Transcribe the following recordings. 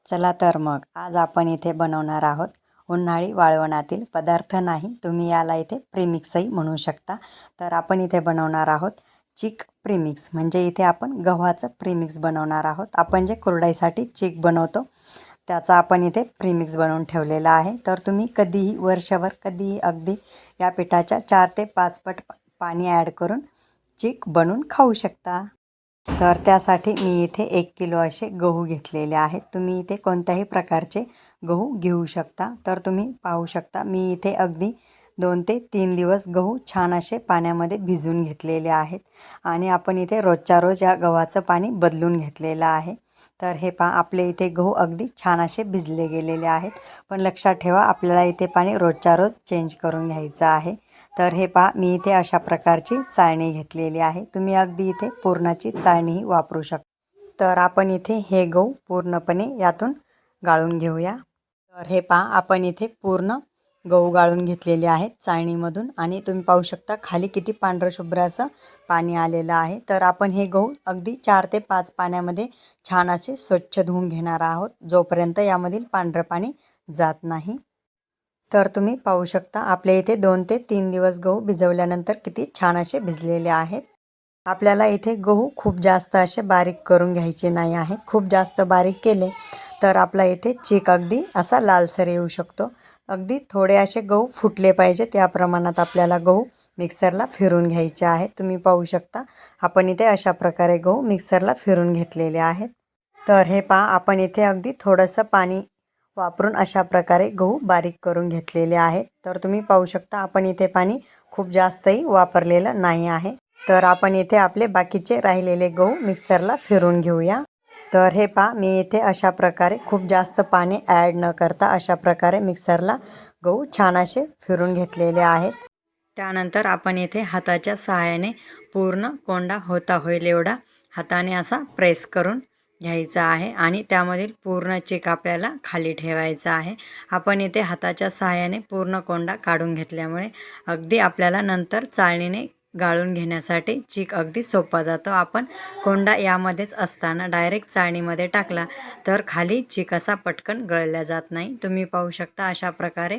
चला तर मग आज आपण इथे बनवणार आहोत उन्हाळी वाळवणातील पदार्थ नाही, तुम्ही याला इथे प्रीमिक्सही म्हणू शकता। तर आपण इथे बनवणार आहोत चिक प्रीमिक्स, म्हणजे इथे आपण गव्हाचं प्रीमिक्स बनवणार आहोत। आपण जे कुरडईसाठी चिक बनवतो त्याचा आपण इथे प्रीमिक्स बनवून ठेवलेला आहे। तर तुम्ही कधीही वर्षभर कधीही अगदी या पिठाच्या 4 ते 5 पट पाणी ॲड करून चिक बनवून खाऊ शकता। तर त्यासाठी मी इथे 1 किलो असे गहू घेतलेले आहेत। तुम्ही इथे कोणत्याही प्रकारचे गहू घेऊ शकता। तर तुम्ही पाहू शकता मी इथे अगदी 2 ते 3 दिवस गहू छान असे पाण्यामध्ये भिजवून घेतलेले आहेत आणि आपण इथे रोजच्या रोज या गव्हाचं पाणी बदलून घेतलेलं आहे। तर हे पहा, आपले इथे गहू अगदी छान असे भिजले गेलेले आहेत, पण लक्षात ठेवा आपल्याला इथे पाणी रोजच्या रोज चेंज करून घ्यायचं आहे। तर हे पहा, मी इथे अशा प्रकारची चाळणी घेतलेली आहे। तुम्ही अगदी इथे पूर्णाची चाळणीही वापरू शकता। तर आपण इथे हे गहू पूर्णपणे यातून गाळून घेऊया। तर हे पहा, आपण इथे पूर्ण गहू गाळून घेतलेले आहेत चाळणीमधून आणि तुम्ही पाहू शकता खाली किती पांढरं शुभ्र असं पाणी आलेलं आहे। तर आपण हे गहू अगदी 4 ते 5 पाण्यामध्ये छान असे स्वच्छ धुवून घेणार आहोत, जोपर्यंत यामधील पांढरं पाणी जात नाही। तर तुम्ही पाहू शकता आपल्या इथे 2 ते 3 दिवस गहू भिजवल्यानंतर किती छान असे भिजलेले आहेत। आपल्याला इथे गहू खूप जास्त असे बारीक करून घ्यायचे नाही आहेत। खूप जास्त बारीक केले तर आपला इथे चिक अगदी असा लालसर येऊ शकतो। अगदी थोडे असे गहू फुटले पाहिजे त्या प्रमाणात आपल्याला गहू मिक्सरला फिरून घ्यायचे आहेत। तुम्ही पाहू शकता आपण इथे अशा प्रकारे गहू मिक्सरला फिरून घेतलेले आहेत। तर हे पहा, आपण इथे अगदी थोडंसं पाणी वापरून अशा प्रकारे गहू बारीक करून घेतलेले आहेत। तर तुम्ही पाहू शकता आपण इथे पाणी खूप जास्तही वापरलेलं नाही आहे। तर आपण इथे आपले बाकीचे राहिलेले गहू मिक्सरला फिरून घेऊया। तर हे पहा, मी इथे अशा प्रकारे खूप जास्त पाणी ॲड न करता अशा प्रकारे मिक्सरला गहू छान असे फिरून घेतलेले आहेत। त्यानंतर आपण इथे हाताच्या सहाय्याने पूर्ण कोंडा होता होईल एवढा हाताने असा प्रेस करून घ्यायचा आहे आणि त्यामधील पूर्ण चिक आपल्याला खाली ठेवायचा आहे। आपण इथे हाताच्या सहाय्याने पूर्ण कोंडा काढून घेतल्यामुळे अगदी आपल्याला नंतर चाळणीने गाळून घेण्यासाठी चिक अगदी सोपा जातो। आपण कोंडा यामध्येच असताना डायरेक्ट चाळणीमध्ये टाकला तर खाली चिक असा पटकन गळला जात नाही। तुम्ही पाहू शकता अशा प्रकारे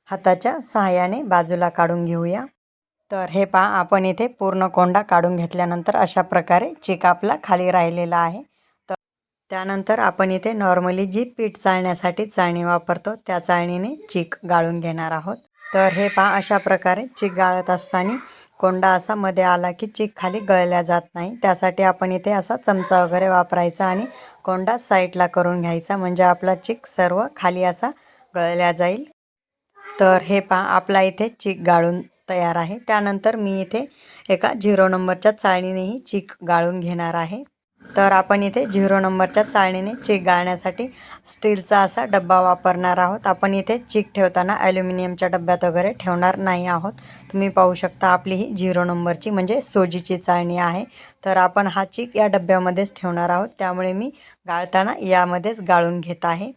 हाताच्या सहाय्याने बाजूला काढून घेऊया। तर हे पहा, आपण इथे पूर्ण कोंडा काढून घेतल्यानंतर अशा प्रकारे चिक आपला खाली राहिलेला आहे। तर त्यानंतर आपण इथे नॉर्मली जी पीठ चाळण्यासाठी चाळणी वापरतो त्या चाळणीने चिक गाळून घेणार आहोत। तर हे पहा, अशा प्रकारे चिक गाळत असताना कोंडा असा मध्ये आला की चिक खाली गळल्या जात नाही, त्यासाठी आपण इथे असा चमचा वगैरे वापरायचा आणि कोंडा साईडला करून घ्यायचा, म्हणजे आपला चिक सर्व खाली असा गळल्या जाईल। तर हे पहा, आपला इथे चिक गाळून तयार आहे। त्यानंतर मी इथे एका 0 नंबरच्या चाळणीनेही चिक गाळून घेणार आहे। तर आपण इथे 0 नंबरच्या चाळणीने चिक गाळण्यासाठी स्टीलचा असा डब्बा वापरणार आहोत। आपण इथे चिक ठेवताना ॲल्युमिनियमच्या डब्यात वगैरे ठेवणार नाही आहोत। तुम्ही पाहू शकता आपली ही 0 नंबरची म्हणजे सोजीची चाळणी आहे। तर आपण हा चिक या डब्यामध्येच ठेवणार आहोत, त्यामुळे मी गाळताना यामध्येच गाळून घेत आहे।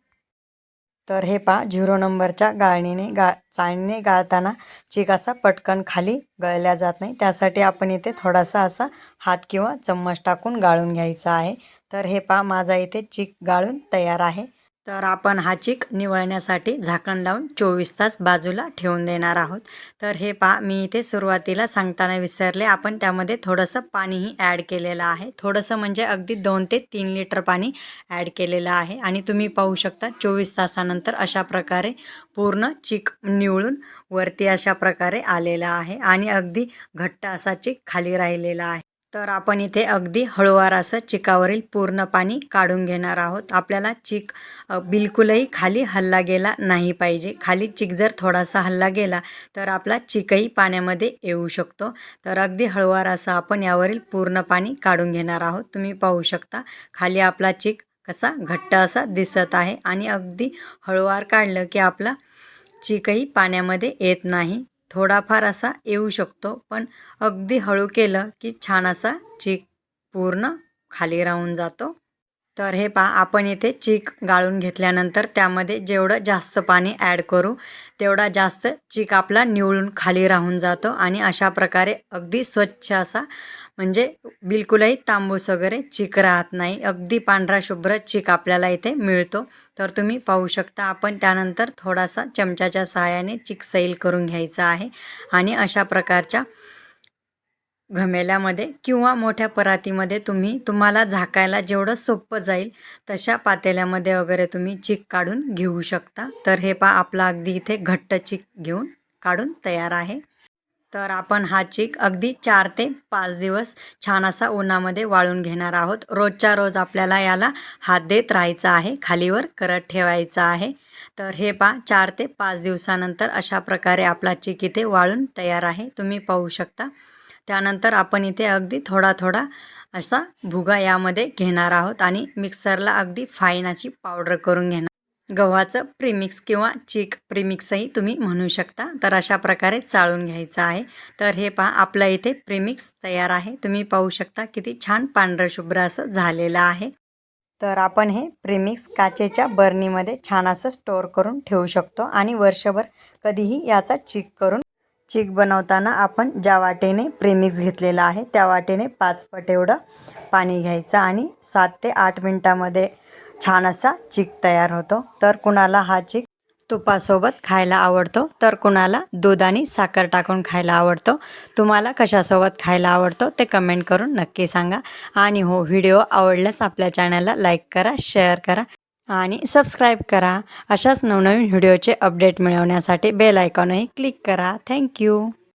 तर हे पहा, 0 नंबरच्या चाळणीने गाळताना चिक असा पटकन खाली गळल्या जात नाही, त्यासाठी आपण इथे थोडासा असा हात किंवा चम्मच टाकून गाळून घ्यायचा आहे। तर हे पहा, माझा इथे चिक गाळून तयार आहे। तर आपण हा चिक निवळण्यासाठी झाकण लावून 24 तास बाजूला ठेवून देणार आहोत। तर हे पहा, मी इथे सुरुवातीला सांगताना विसरले, आपण त्यामध्ये थोडंसं पाणीही ॲड केलेलं आहे। थोडंसं म्हणजे अगदी 2 ते 3 लिटर पाणी ॲड केलेलं आहे आणि तुम्ही पाहू शकता 24 तासानंतर अशा प्रकारे पूर्ण चिक निवळून वरती अशा प्रकारे आलेला आहे आणि अगदी घट्ट असा चिक खाली राहिलेला आहे। तर आपण इथे अगदी हळूवार असं चिकावरील पूर्ण पाणी काढून घेणार आहोत। आपल्याला चिक बिलकुलही खाली हलला गेला नाही पाहिजे। खाली चिक जर थोडासा हलला गेला तर आपला चिकही पाण्यामध्ये येऊ शकतो। तर अगदी हळूवार असं आपण यावरील पूर्ण पाणी काढून घेणार आहोत। तुम्ही पाहू शकता खाली आपला चिक कसा घट्ट असा दिसत आहे आणि अगदी हळूवार काढलं की आपला चिकही पाण्यामध्ये येत नाही। थोडाफार असा येऊ शकतो, पण अगदी हळू केलं की छान असा चिक पूर्ण खाली राहून जातो। तर हे पहा, आपण इथे चीक गाळून घेतल्यानंतर त्यामध्ये जेवढं जास्त पाणी ॲड करू तेवढा जास्त चीक आपला निवळून खाली राहून जातो आणि अशा प्रकारे अगदी स्वच्छ असा म्हणजे बिलकुलही तांबूस वगैरे चीक राहत नाही, अगदी पांढरा शुभ्र चीक आपल्याला इथे मिळतो. तर तुम्ही पाहू शकता. आपण त्यानंतर थोडासा चमच्याच्या सहाय्याने चीक सैल करून घ्यायचा आहे आणि अशा प्रकारच्या घमेल्यामध्ये किंवा मोठ्या परातीमध्ये तुम्हाला झाकायला जेवढं सोपं जाईल तशा पातेल्यामध्ये वगैरे तुम्ही चीक काढून घेऊ शकता. तर हे पहा, आपला अगदी इथे घट्ट चीक घेऊन काढून तयार आहे. तर आपण हा चीक अगदी 4 ते 5 दिवस छान असा उन्हामध्ये वाळून घेणार आहोत. रोजच्या रोज आपल्याला याला हात देत राहायचं आहे, खालीवर करत ठेवायचं आहे. तर हे पहा, 4 ते 5 दिवसानंतर अशा प्रकारे आपला चीक इथे वाळून तयार आहे, तुम्ही पाहू शकता. त्यानंतर आपण इथे अगदी थोडा थोडा असा भुगा यामध्ये घेणार आहोत आणि मिक्सरला अगदी फाईन अशी पावडर करून घेणार. गव्हाचं प्रीमिक्स किंवा चीक प्रीमिक्सही तुम्ही म्हणू शकता. तर अशा प्रकारे चाळून घ्यायचं आहे. तर हे पहा, आपलं इथे प्रीमिक्स तयार आहे, तुम्ही पाहू शकता किती छान पांढरं शुभ्र असं झालेलं आहे. तर आपण हे प्रीमिक्स काचेच्या बरणीमध्ये छान असं स्टोअर करून ठेवू शकतो आणि वर्षभर कधीही याचा चीक बनवताना आपण ज्या वाटेने प्रीमिक्स घेतलेला आहे त्या वाटेने 5 पट एवढं पाणी घ्यायचं आणि 7 ते 8 मिनटामध्ये छान असा चीक तयार होतो. तर कुणाला हा चीक तुपासोबत खायला आवडतो, तर कुणाला दूध आणि साखर टाकून खायला आवडतो. तुम्हाला कशासोबत खायला आवडतो ते कमेंट करून नक्की सांगा. आणि हो, व्हिडिओ आवडल्यास आपल्या चॅनलला लाईक करा, शेअर करा आणि सबस्क्राईब करा. अशाच नवनवीन व्हिडिओचे अपडेट मिळवण्यासाठी बेल आयकॉनही क्लिक करा. थँक्यू.